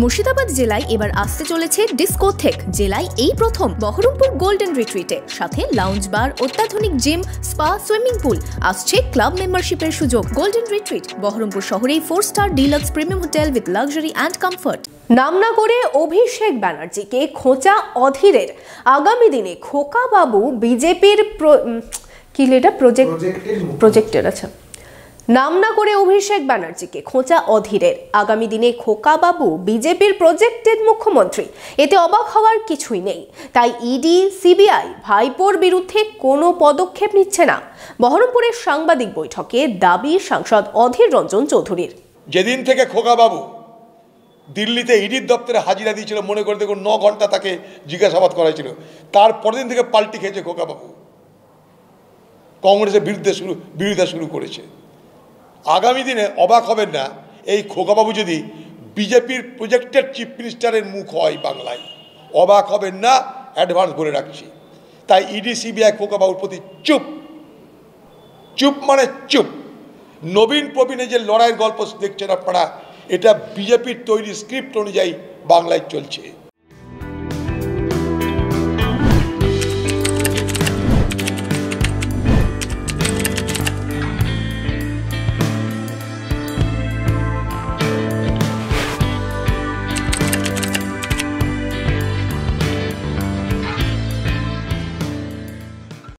মুর্শিদাবাদ জেলায় এবার আসতে চলেছে ডিস্কোথেক। জেলায় এই প্রথম বহরমপুর গোল্ডেন রিট্রিটে, সাথে লাউঞ্জ বার, অত্যাধুনিক জিম, স্পা, সুইমিং পুল। আসছে ক্লাব মেম্বারশিপের সুযোগ। গোল্ডেন রিট্রিট বহরমপুর শহরেই 4 star deluxe premium hotel with luxury and comfort. নাম না করে অভিষেক ব্যানার্জিকে খোঁচা অধীরের। আগামী দিনে খোকা বাবু বিজেপির প্রজেক্টের নাম না করে অভিষেক ব্যানার্জিকে খোঁচা অধীরের। আগামী দিনে খোকা বাবু বিজেপির প্রজেক্টেড মুখ্যমন্ত্রী। এতে অবাক হওয়ার কিছুই নেই। তাই ইডি, সিবিআই ভাইপোর বিরুদ্ধে কোনো পদক্ষেপ নিচ্ছে না। বহরমপুরের সাংবাদিক বৈঠকে দাবি সাংসদ অধীর রঞ্জন চৌধুরীর। যেদিন থেকে খোকা বাবু দিল্লিতে ইডির দপ্তরে হাজিরা দিয়েছিল, মনে করে দেখুন 9 ঘন্টা তাকে জিজ্ঞাসাবাদ করা হয়েছিল, তারপরের দিন থেকে পাল্টি খেয়েছে খোকা বাবু, কংগ্রেসের বিরোধিতা শুরু করেছে। আগামী দিনে অবাক হবেন না, এই খোকাবাবু যদি বিজেপির প্রজেক্টেড চিফ মিনিস্টারের মুখ হয় বাংলায়, অবাক হবেন না, অ্যাডভান্স বলে রাখছি। তাই ইডি, সিবিআই খোকাবাবুর প্রতি চুপ। চুপ মানে চুপ। নবীন প্রবীণে যে লড়াইয়ের গল্প দেখছেন আপনারা, এটা বিজেপির তৈরি স্ক্রিপ্ট অনুযায়ী বাংলায় চলছে।